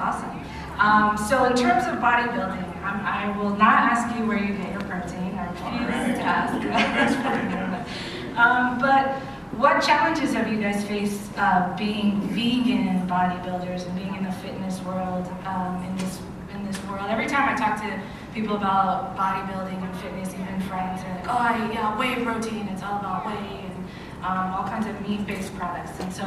awesome. So in terms of bodybuilding, I will not ask you where you get your protein. I refuse to ask. But what challenges have you guys faced being vegan bodybuilders and being in the fitness world in this world? Every time I talk to people about bodybuilding and fitness, even friends, they're like, oh, yeah, whey protein, it's all about whey, and all kinds of meat-based products. And so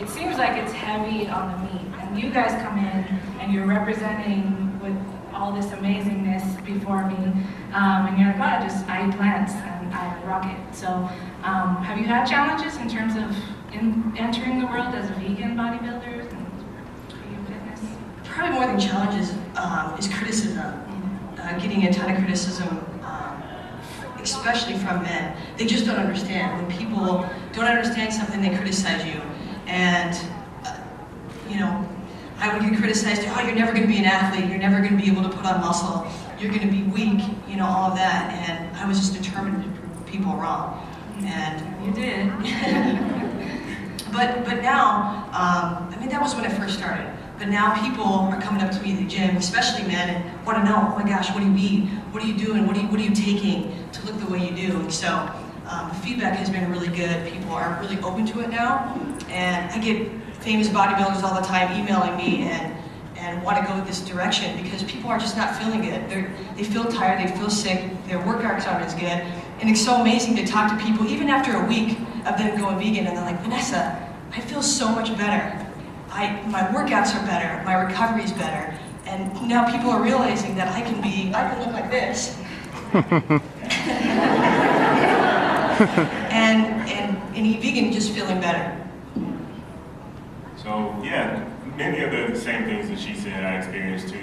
it seems like it's heavy on the meat. And you guys come in and you're representing with all this amazingness before me, and you're like, oh, I eat plants and I rock it. So have you had challenges in terms of entering the world as vegan bodybuilders and vegan fitness? Probably more than challenges is criticism. Getting a ton of criticism, especially from men. They just don't understand. When people don't understand something, they criticize you. And, I would get criticized, oh, you're never going to be an athlete, you're never going to be able to put on muscle, you're going to be weak, all of that. And I was just determined to prove people wrong. And you did. but now, that was when I first started. But now people are coming up to me in the gym, especially men, and want to know, oh my gosh, what do you eat? What are you doing? What are you taking to look the way you do? And so the feedback has been really good. People are really open to it now. And I get famous bodybuilders all the time emailing me and want to go this direction because people are just not feeling good. They feel tired, they feel sick, their workouts aren't as good. And it's so amazing to talk to people, even after a week of them going vegan, and they're like, Vanessa, I feel so much better. My workouts are better, my recovery is better, and now people are realizing that I can look like this. and eat vegan, just feeling better. So yeah, many of the same things that she said I experienced too,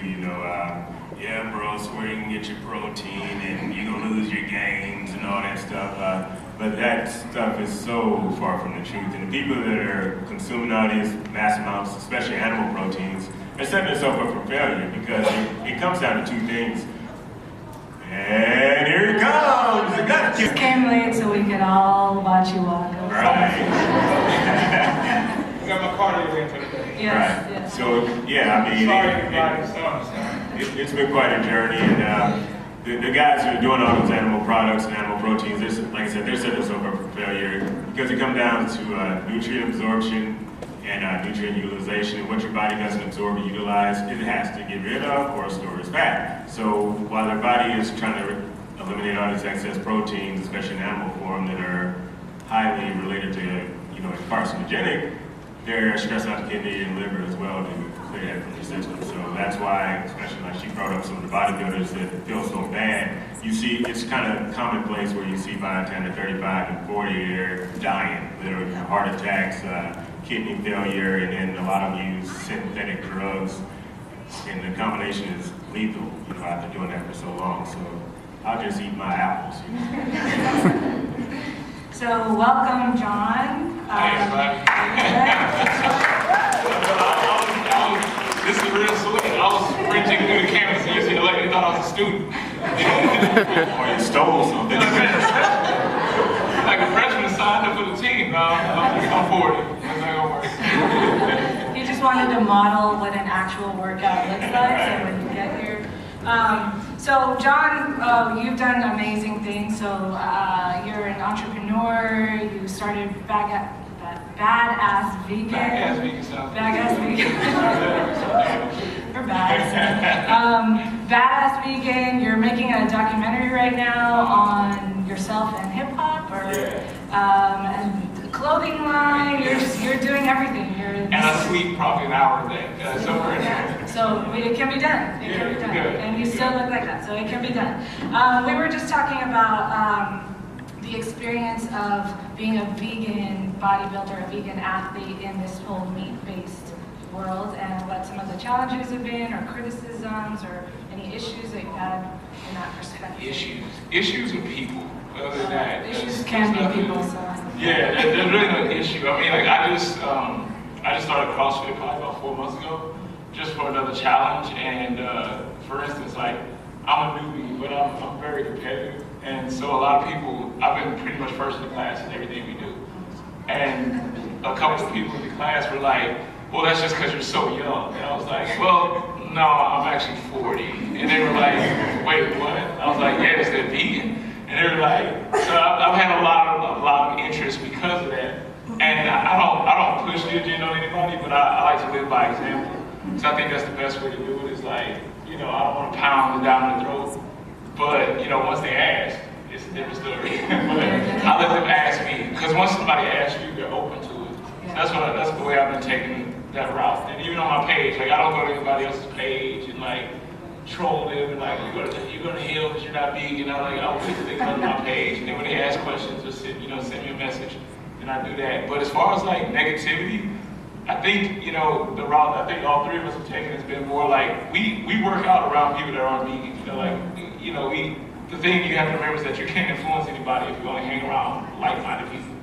yeah bro, so where you can get your protein and you're gonna lose your gains and all that stuff. But that stuff is so far from the truth. And the people that are consuming all these mass amounts, especially animal proteins, are setting themselves up for failure because it comes down to two things. And here it comes! Just came late so we could all watch you walk. Right. I got my cardio in for the day. Yes, right. Yes. So, yeah, it's been quite a journey. And the guys who are doing all those animal products and animal proteins, like I said, they're setting themselves up for failure because it comes down to nutrient absorption and nutrient utilization. And what your body doesn't absorb and utilize, it has to get rid of or store as fat. So while their body is trying to eliminate all these excess proteins, especially in animal form, that are highly related to, carcinogenic, they're stressing out the kidney and liver as well to clear that from your system. So that's why, especially like she brought up some of the bodybuilders that feel so bad, you see it's kind of commonplace where you see by the time they're 35 and 40, they're dying, literally heart attacks, kidney failure, and then a lot of them use synthetic drugs, and the combination is lethal, after doing that for so long. So I'll just eat my apples. So welcome, John. Hey, everybody. This is real sweet. I was sprinting through the campus and UCLA. They thought I was a student. Or you stole something. Like a freshman signed up for the team. I'm 40. That's not gonna work. You just wanted to model what an actual workout looks like, so when you get here. So John, you've done amazing things. So you're an entrepreneur. You started Badass Vegan. Badass Vegan stuff. Badass Vegan. Or badass. Badass Vegan. You're making a documentary right now on yourself and hip hop, and clothing line. You're doing everything. And I sleep probably an hour a day. So it can be done. It can be done. And you still look like that, so it can be done. We were just talking about the experience of being a vegan bodybuilder, a vegan athlete in this whole meat-based world, and what some of the challenges have been, or criticisms, or any issues that you've had in that perspective. Issues with people. Other than that, issues can be people. So. Yeah, there's really no issue. I just started CrossFit probably about 4 months ago, just for another challenge. And for instance, like I'm a newbie, but I'm very competitive, and so a lot of people, I've been pretty much first in the class in everything we do. And a couple of people in the class were like, well, that's just because you're so young. And I was like, well, no, I'm actually 40. And they were like, wait, what? I was like, yes, they're vegan. And they were like, so I've had a lot of interest because of that. And I don't push the agenda on anybody, but I like to live by example. So I think that's the best way to do it is like, you know, I don't want to pound it down their throat. But, you know, once they ask, it's a different story. But I let them ask me, because once somebody asks you, they're open to it. So that's the way I've been taking that route. And even on my page, like I don't go to anybody else's page and like troll them and like you're gonna heal because you're not vegan. I'll wait till they come to my page, and then when they ask questions, just send me a message, and I do that. But as far as like negativity, I think the route I think all three of us have taken has been more like we work out around people that aren't vegan. The thing you have to remember is that you can't influence anybody if you only hang around like-minded people.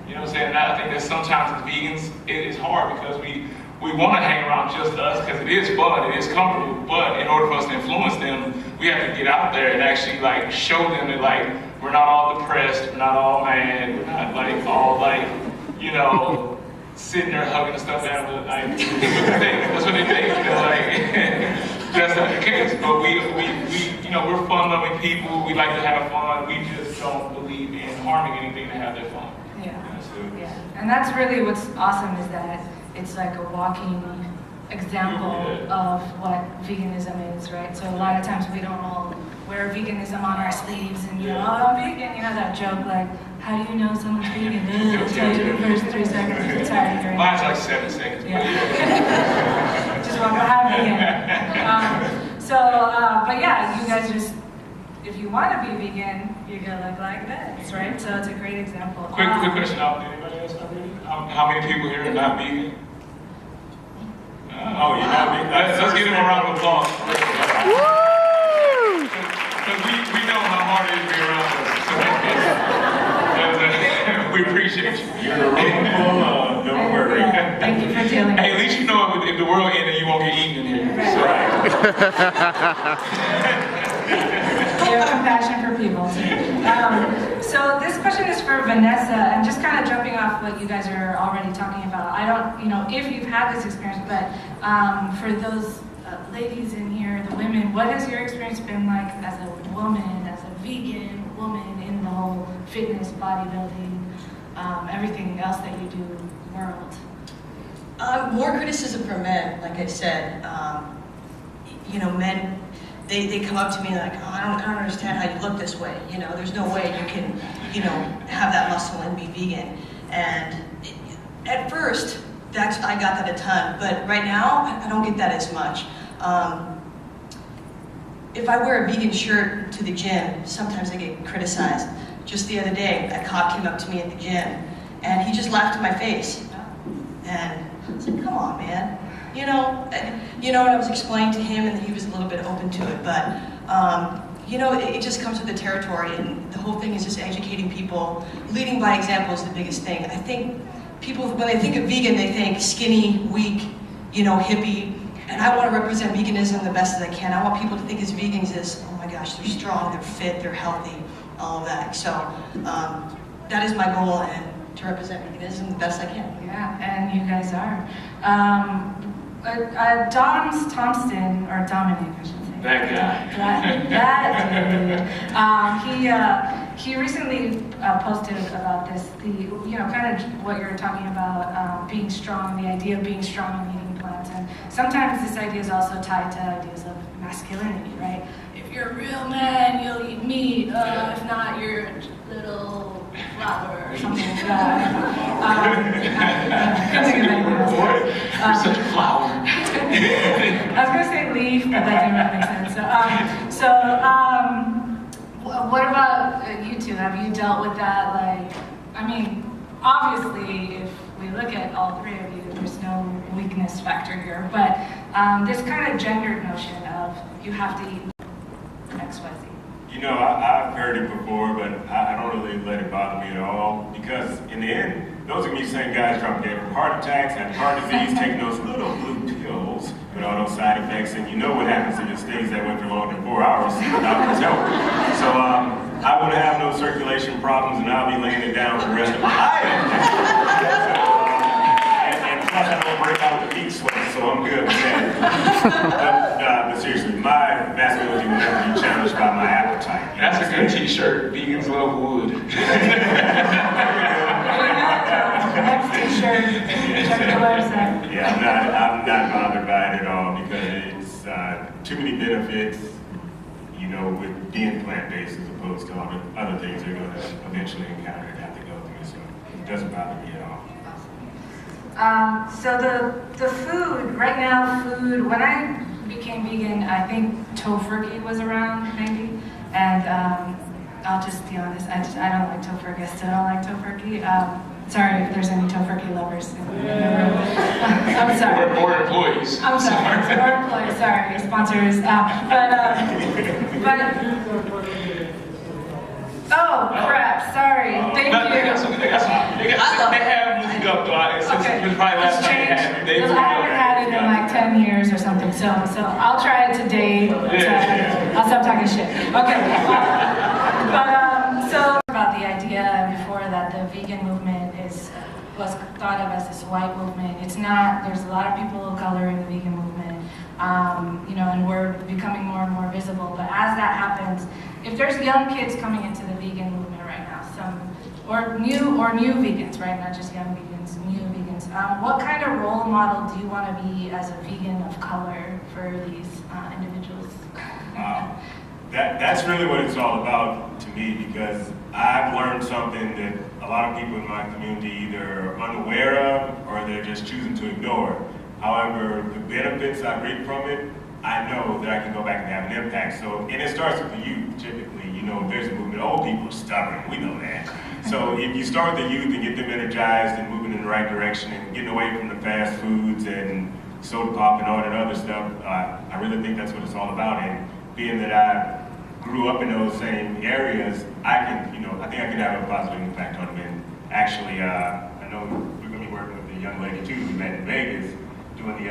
You know what I'm saying? And I think that sometimes as vegans, it is hard because we want to hang around just us because it is fun, it is comfortable, but in order for us to influence them, we have to get out there and actually like show them that like we're not all depressed, we're not all mad, we're not like all like, sitting there hugging the stuff down, but like, that's what they think, that's not the case, but we're fun-loving people, we like to have fun, we just don't believe in harming anything to have that fun. Yeah, and that's really what's awesome is that it's like a walking example of what veganism is, right? So a lot of times we don't all wear veganism on our sleeves and oh, I'm vegan, that joke like, how do you know someone's vegan? It'll tell you the first 3 seconds if it's hard to drink. Mine's like 7 seconds. Yeah. Just walk around vegan. But yeah, you guys just, if you want to be vegan, you're gonna look like this, right? So it's a great example. Quick question out there. Anybody else not vegan? How many people here are not vegan? Oh, you're not vegan? Let's give them a round of applause. Woo! Because we know how hard it is to be around us. So we appreciate you. You're in a room full, don't worry. Thank you for dealing with Hey, at least you know if the world ended, you won't get eaten in here. Right. You have compassion for people too. So this question is for Vanessa, and just kind of jumping off what you guys are already talking about. I don't, if you've had this experience, but for those ladies in here, the women, what has your experience been like as a woman, as a vegan woman in the whole fitness, bodybuilding, everything else that you do world? More criticism from men, like I said. Men, they come up to me like, oh, I don't understand how you look this way. There's no way you can, have that muscle and be vegan. And at first, I got that a ton, but right now, I don't get that as much. If I wear a vegan shirt to the gym, sometimes I get criticized. Just the other day, a cop came up to me at the gym, and he just laughed in my face. And I was like, come on, man. And I was explaining to him, and he was a little bit open to it, but, it just comes with the territory, and the whole thing is just educating people. Leading by example is the biggest thing. I think people, when they think of vegan, they think skinny, weak, hippie, and I want to represent veganism the best that I can. I want people to think as vegans as, oh my gosh, they're strong, they're fit, they're healthy, all of that. So that is my goal, and to represent veganism the best I can. Yeah, and you guys are. Thompson, or Dominic, I should say. That guy. That dude. He recently posted about this, kind of what you're talking about, being strong, the idea of being strong and eating plants. And sometimes this idea is also tied to ideas of masculinity, right? If you're a real man, you'll eat meat. If not, you're a little flower or something like that. You're such a flower. I was going to say leaf, but that didn't really make sense. What about you two? Have you dealt with that? Obviously, if we look at all three of you, there's no weakness factor here, but this kind of gendered notion of you have to eat XYZ. I've heard it before, but I don't really let it bother me at all, because in the end, those are me saying guys drop dead from heart attacks, have heart disease, taking those little blue pills with all those side effects, and you know what happens to your stays that went for longer than 4 hours without his help. So I would have no circulation problems, and I'll be laying it down for the rest of my life. And long as I don't break out the heat sweat, so I'm good with that. But seriously, my masculinity will never be challenged by my appetite. That's a good t-shirt. Vegans love wood. Next t-shirt, check the website. Yeah, I'm not bothered by it at all because it's too many benefits, you know, with being plant-based as opposed to all the other things they're going to eventually encounter and have to go through. So it doesn't bother me at all. So the food, right now food, when I became vegan, I think tofurkey was around maybe, and I'll just be honest, I don't like tofurkey, I still don't like tofurkey. Sorry if there's any tofurkey lovers in the room. I'm sorry. Or employees. I'm sorry, or employees, sorry, sponsors. Oh crap, sorry, thank you. They have moved up though. Okay. It was probably last night they had it. They I moved up. haven't had it in like 10 years or something, so I'll try it today. I'll stop talking shit. Okay. So about the idea before that the vegan movement was thought of as this white movement. It's not. There's a lot of people of color in the vegan movement, you know, and we're becoming more and more visible. But as that happens, if there's young kids coming into the vegan movement right now, or new vegans, right? Not just young vegans, new vegans. What kind of role model do you want to be as a vegan of color for these individuals? That's really what it's all about to me, because I've learned something that a lot of people in my community either are unaware of or they're just choosing to ignore. However, the benefits I reap from it, I know that I can go back and have an impact. So, and it starts with the youth, typically. You know, if there's a movement, old people are stubborn, we know that. So if you start with the youth and get them energized and moving in the right direction and getting away from the fast foods and soda pop and all that other stuff, I really think that's what it's all about. And being that I grew up in those same areas, I think I can have a positive impact on them. And actually, I know we're going to be working with a young lady too we met in Vegas, doing the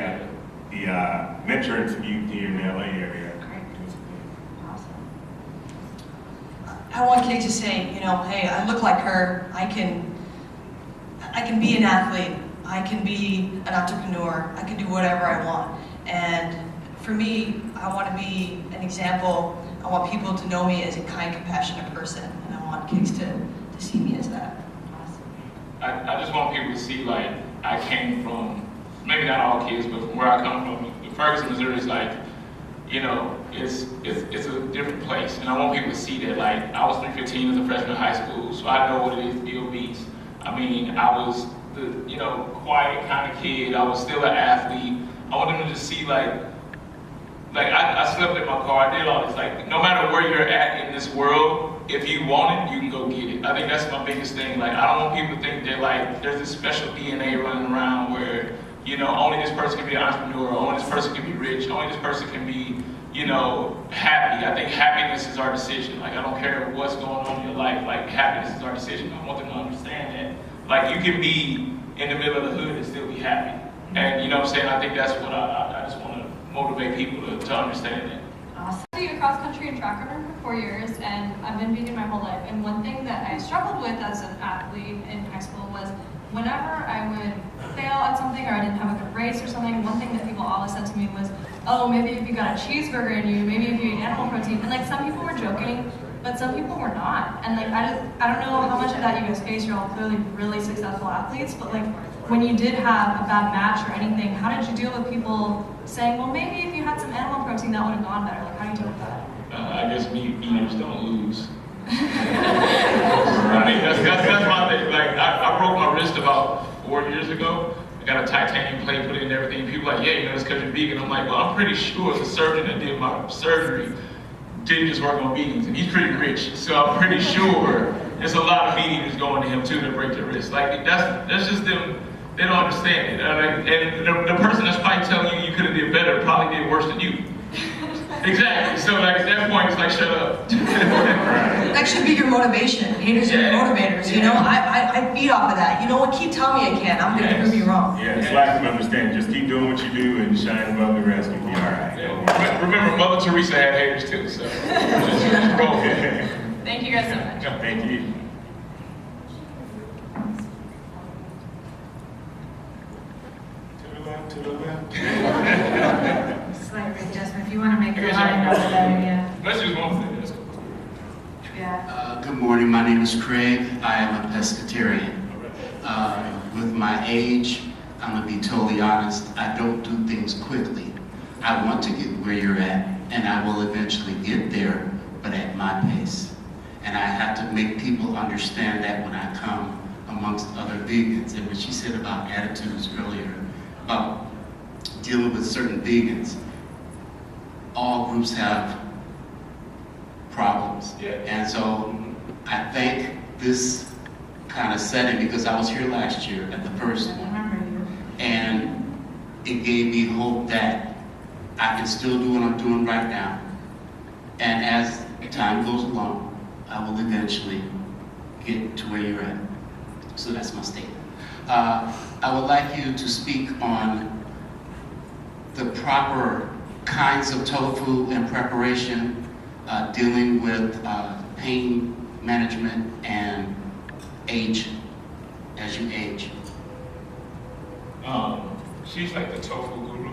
mentoring some youth here in the LA area. Awesome. I want kids to say, you know, hey, I look like her. I can be an athlete. I can be an entrepreneur. I can do whatever I want. And for me, I want to be an example. I want people to know me as a kind, compassionate person, and I want kids to see me as that. I just want people to see, like, I came from, maybe not all kids, but from where I come from, Ferguson, Missouri is like, you know, it's a different place. And I want people to see that, like, I was 315 as a freshman in high school, so I know what it is to be obese. I mean, I was the, you know, quiet kind of kid. I was still an athlete. I want them to just see, like I slept in my car, I did all this. Like, no matter where you're at in this world, if you want it, you can go get it. I think that's my biggest thing. Like, I don't want people to think that, like, there's this special DNA running around where, you know, only this person can be an entrepreneur, only this person can be rich, only this person can be, you know, happy. I think happiness is our decision. Like, I don't care what's going on in your life, like, happiness is our decision. I want them to understand that. Like, you can be in the middle of the hood and still be happy. And, you know what I'm saying? I think that's what I just want to motivate people to understand that. Awesome. I've been a cross-country and track runner for 4 years, and I've been vegan my whole life. And one thing that I struggled with as an athlete in high school was whenever I would fail at something or I didn't have a good race or something, one thing that people always said to me was, oh, maybe if you got a cheeseburger in you, maybe if you ate animal protein. And like, some people were joking, but some people were not. And like, I don't know how much of that you guys face. You're all clearly really successful athletes, but like, when you did have a bad match or anything, how did you deal with people saying, well, maybe if you had some animal protein, that would have gone better? Like, how do you deal with that? I guess meat eaters don't lose. Right? That's my thing. Like, I broke my wrist about 4 years ago. I got a titanium plate put in and everything. People are like, yeah, you know, it's because you're vegan. I'm like, well, I'm pretty sure the surgeon that did my surgery didn't just work on vegans, and he's pretty rich. So I'm pretty sure there's a lot of meat eaters going to him too to break their wrist. Like, that's just them. They don't understand it. And the person that's probably telling you could have did better probably did worse than you. Exactly. So like at that point, it's like, shut up. That should be your motivation. Haters are your motivators. You know, I feed off of that. You know what? Keep telling me I can. I'm going to prove you wrong. Yeah, it's like them understand. Just keep doing what you do and shine above the rest. You'll be all right. Yeah. Remember, Mother Teresa had haters too. So just roll. Thank you guys so much. Thank you. is Craig. I am a pescatarian. With my age, I'm gonna be totally honest, I don't do things quickly. I want to get where you're at, and I will eventually get there, but at my pace. And I have to make people understand that when I come amongst other vegans. And what she said about attitudes earlier, about dealing with certain vegans, all groups have problems. Yeah. And so I thank this kind of setting because I was here last year at the first one. And it gave me hope that I can still do what I'm doing right now. And as time goes along, I will eventually get to where you're at. So that's my statement. I would like you to speak on the proper kinds of tofu and preparation, dealing with pain management and age as you age. She's like the tofu guru.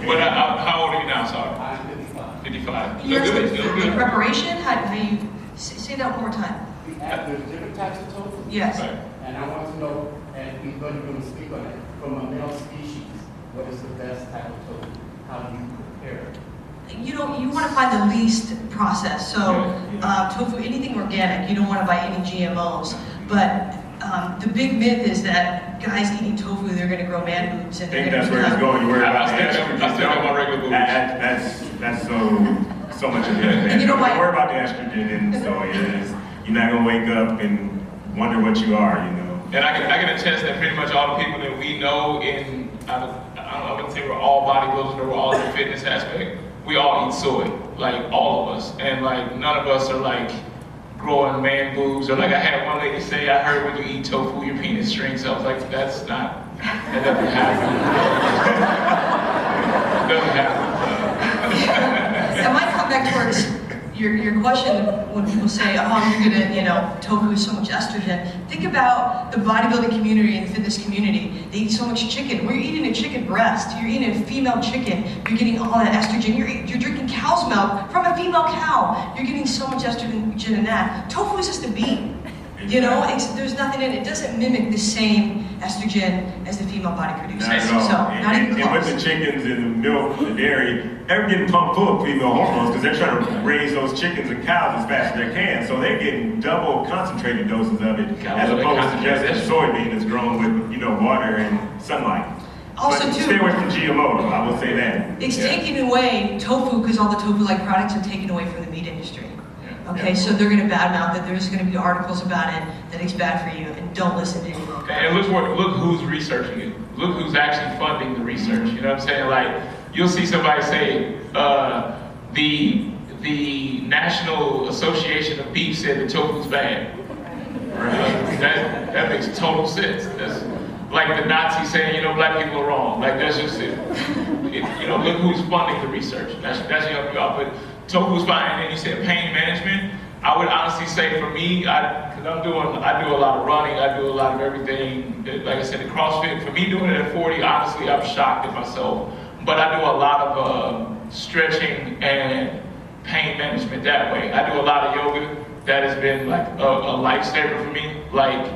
But how old are you now, sorry? I'm 55. 55. Yes, Good, the good. preparation, how you, say that one more time. There's different types of tofu. Yes. Right. And I want to know, and we're going to speak on it, from a male species, what is the best type of tofu? How do you prepare it? You want to find the least processed. So tofu, anything organic, you don't want to buy any GMOs. But the big myth is that guys eating tofu, they're going to grow man boobs. And I think that's where it's going. You worry about the estrogen. I still have my regular boobs. That's so much of it. And you know why? You worry about the estrogen, and so you're not gonna wake up and wonder what you are, you know. And I can attest that pretty much all the people that we know in, I wouldn't say we're all bodybuilders or we're all in the fitness aspect, we all eat soy, like all of us. And like none of us are like growing man boobs, or like I had one lady say, I heard when you eat tofu, your penis shrinks. I was like, that doesn't happen. It doesn't happen. I might come back towards your question when people say, oh, you're gonna, tofu is so much estrogen. Think about the bodybuilding community and the fitness community. They eat so much chicken. When you're eating a chicken breast, you're eating a female chicken, you're getting all that estrogen. You're drinking cow's milk from a female cow. You're getting so much estrogen in that. Tofu is just a bean. There's nothing in it. It doesn't mimic the same estrogen as the female body produces. Not at all. So, not even and with close. the chickens and the milk, the dairy, they're getting pumped full of female hormones because they're trying to raise those chickens and cows as fast as they can. So they're getting double concentrated doses of it, as opposed to just a soybean that's grown with, water and sunlight. Also, but too, stay away from GMO, though, I will say that. it's taking away tofu because all the tofu-like products are taken away from the meat industry. Okay, so they're going to badmouth it. There's going to be articles about it that it's bad for you, and don't listen to anyone. And look who's researching it. Look who's actually funding the research. You know what I'm saying? Like, you'll see somebody say, the National Association of Beef said that tofu's bad. That makes total sense. That's like the Nazis saying, black people are wrong. Like, that's just it. Look who's funding the research. That should help you out. But tofu's fine. And then you said pain management. I would honestly say for me, because I do a lot of running, I do a lot of everything. Like I said, the CrossFit, for me doing it at 40, honestly, I'm shocked at myself. But I do a lot of stretching and pain management that way. I do a lot of yoga. That has been like a lifesaver for me. Like,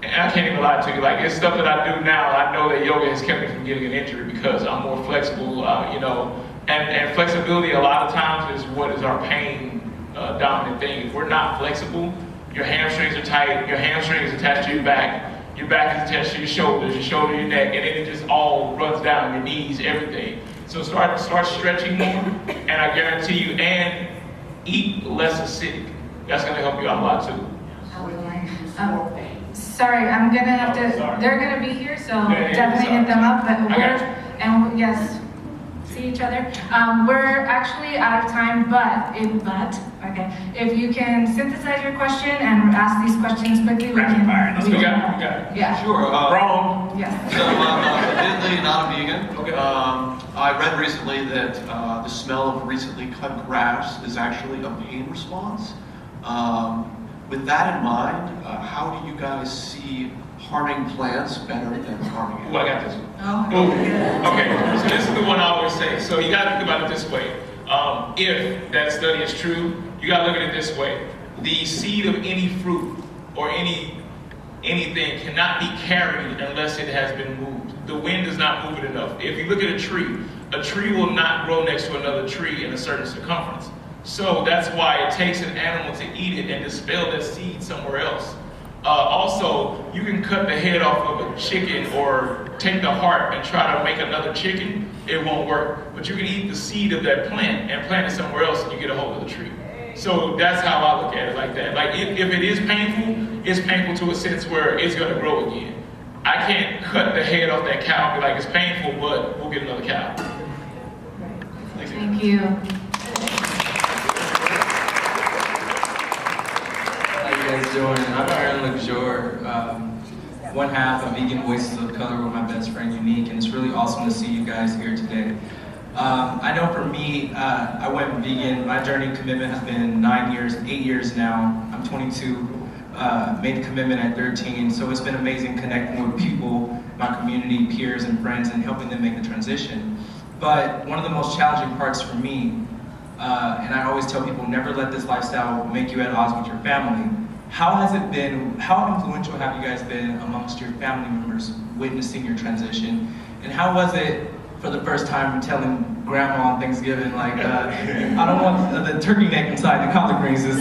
and I can't even lie to you, like it's stuff that I do now. I know that yoga has kept me from getting an injury because I'm more flexible, and flexibility a lot of times is what is our pain dominant thing. If we're not flexible, your hamstrings are tight, your hamstring is attached to your back is attached to your shoulders, your shoulder, your neck, and then it just all runs down, your knees, everything. So start stretching more, and I guarantee you, and eat less acidic. That's gonna help you out a lot too. Sorry, I'm gonna have to. They're gonna be here, so definitely hit them up. But yes, see each other. We're actually out of time, but okay. If you can synthesize your question and ask these questions quickly, we can. We got it. Yeah. Sure. Wrong. Yes. So I'm admittedly not a vegan. Okay. I read recently that the smell of recently cut grass is actually a pain response. With that in mind, how do you guys see harming plants better than harming animals? I got this one. Okay, so this is the one I always say. So you gotta think about it this way. If that study is true, you gotta look at it this way. the seed of any fruit or anything cannot be carried unless it has been moved. The wind does not move it enough. If you look at a tree will not grow next to another tree in a certain circumference. So that's why it takes an animal to eat it and dispel that seed somewhere else. Also, you can cut the head off of a chicken or take the heart and try to make another chicken. It won't work. But you can eat the seed of that plant and plant it somewhere else and you get a hold of the tree. So that's how I look at it, like that. Like if it is painful, it's painful to a sense where it's going to grow again. I can't cut the head off that cow and be like, it's painful, but we'll get another cow. Thank you. How you guys doing? I'm Aaron Luxor, one half of Vegan Voices of Color with my best friend Unique, and it's really awesome to see you guys here today. I know for me, I went vegan. My journey commitment has been 8 years now. I'm 22, made the commitment at 13, so it's been amazing connecting with people, my community, peers, and friends, and helping them make the transition. But one of the most challenging parts for me, and I always tell people, never let this lifestyle make you at odds with your family. How has it been, how influential have you guys been amongst your family members witnessing your transition? And how was it for the first time telling grandma on Thanksgiving, like, I don't want the turkey neck inside the collard greens this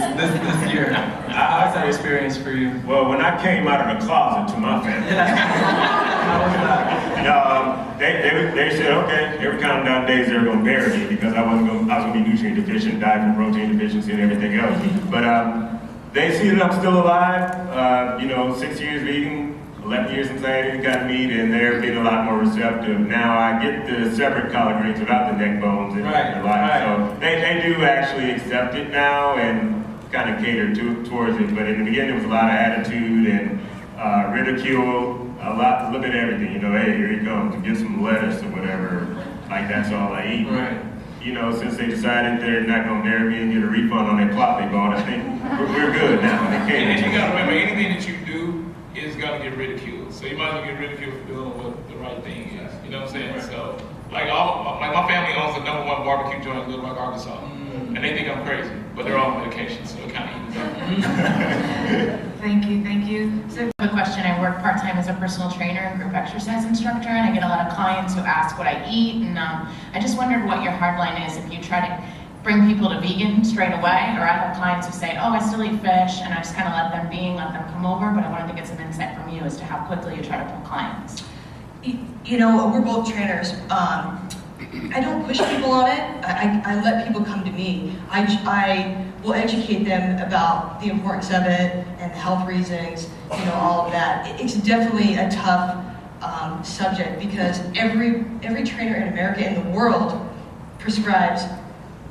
year? How was that experience for you? Well, when I came out of the closet to my family, How was that? they said, okay, every countdown days they were going to bury me because I was going to be nutrient deficient, died from protein deficiency and everything else. But they see that I'm still alive, 6 years vegan, 11 years since I ate any kind of meat, and they're being a lot more receptive. Now I get the separate collard greens without the neck bones in their life. So they do actually accept it now and kind of cater towards it. But in the beginning, it was a lot of attitude and ridicule, a little bit of everything. Hey, here he comes, get some lettuce or whatever. Like that's all I eat. Right. Since they decided they're not going to bury me and get a refund on that plot they bought, I think we're good now. And you got to remember, anything that you do is going to get ridiculed. So you might as well get ridiculed for doing what the right thing is. You know what I'm saying? Right. So, like my family owns the #1 barbecue joint in Little Rock, Arkansas. And they think I'm crazy, but they're all on medication, so it kind of evens out. Thank you. So A question, I work part-time as a personal trainer and group exercise instructor, and I get a lot of clients who ask what I eat, and I just wondered what your hard line is if you try to bring people to vegan straight away, or I have clients who say, oh, I still eat fish, and I just kind of let them come over, but I wanted to get some insight from you as to how quickly you try to pull clients. We're both trainers. I don't push people on it. I let people come to me. I will educate them about the importance of it and the health reasons, all of that. It's definitely a tough subject because every trainer in America and the world prescribes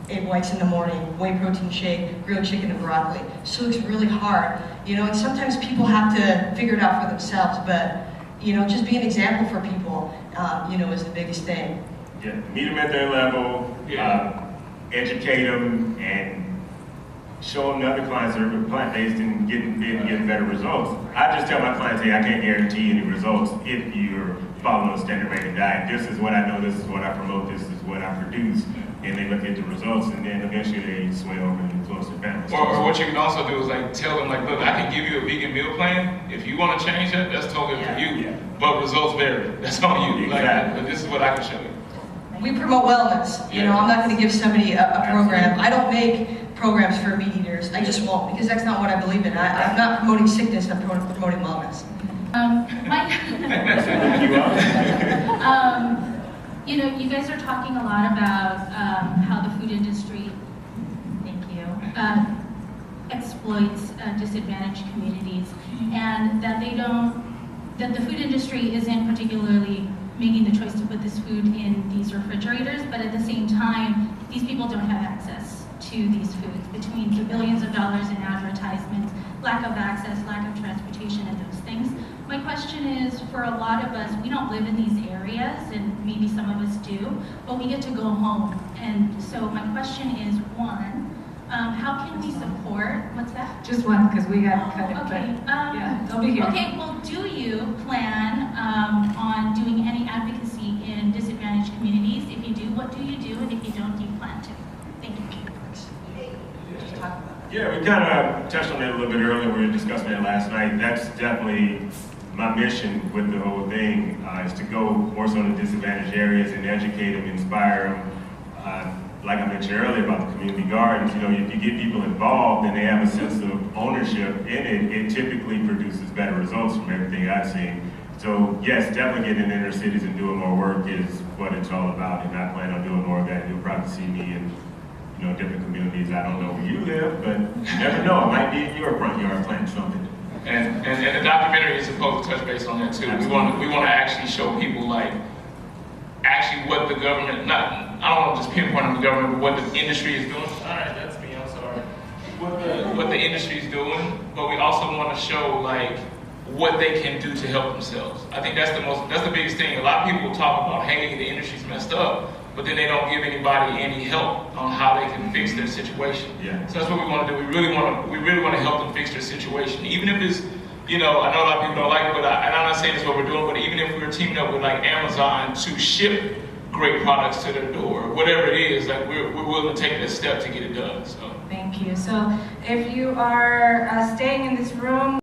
egg whites in the morning, whey protein shake, grilled chicken and broccoli. So it's really hard, and sometimes people have to figure it out for themselves, but just be an example for people, is the biggest thing. Yeah, meet them at their level, educate them, and show them to other clients that are plant-based and getting better results. I just tell my clients, hey, I can't guarantee any results if you're following a standard rated diet. This is what I know, this is what I promote, this is what I produce. And they look at the results, and then eventually they sway over and close their families. Or what you can also do is tell them look, I can give you a vegan meal plan. If you want to change that, that's totally up to you. Yeah. But results vary. That's on you. Exactly. But this is what I can show you. We promote wellness. I'm not going to give somebody a program. I don't make programs for meat eaters. I just won't, because that's not what I believe in. I'm not promoting sickness, I'm promoting wellness. You guys are talking a lot about how the food industry, exploits disadvantaged communities, and that that the food industry isn't particularly making the choice to put this food in these refrigerators, but at the same time, these people don't have access to these foods. Between the billions of dollars in advertisements, lack of access, lack of transportation, and those things. My question is, for a lot of us, we don't live in these areas, and maybe some of us do, but we get to go home. And so my question is, one, how can we support, what's that? Just one, because we got cut it. Okay, they'll be here. Okay, well, do you plan on doing any advocacy in disadvantaged communities? If you do, what do you do? And if you don't, do you plan to? Thank you. Just talk about that. Yeah, we kind of touched on that a little bit earlier. We were discussing that last night. That's definitely my mission with the whole thing, is to go more so to disadvantaged areas and educate them, inspire them. Like I mentioned earlier about the community gardens, you know, if you get people involved and they have a sense of ownership in it, it typically produces better results from everything I've seen. So yes, definitely getting in inner cities and doing more work is what it's all about, and I plan on doing more of that. You'll probably see me in, you know, different communities. I don't know where you live, but you never know. It might be in your front yard planting something. And the documentary is supposed to touch base on that too. Absolutely. We want to actually show people like actually what the government, I don't want to just pinpoint on the government, but what the industry is doing. All right, that's me, I'm sorry. What the industry is doing, but we also want to show like what they can do to help themselves. I think that's the biggest thing. A lot of people talk about, hey, the industry's messed up, but then they don't give anybody any help on how they can fix their situation. Yeah. So that's what we want to do. We really want to help them fix their situation, even if it's, you know, I know a lot of people don't like it, but and I'm not saying this is what we're doing, but even if we were teaming up with like Amazon to ship great products to their door, whatever it is, like we're willing to take that step to get it done. So. Thank you. So if you are staying in this room,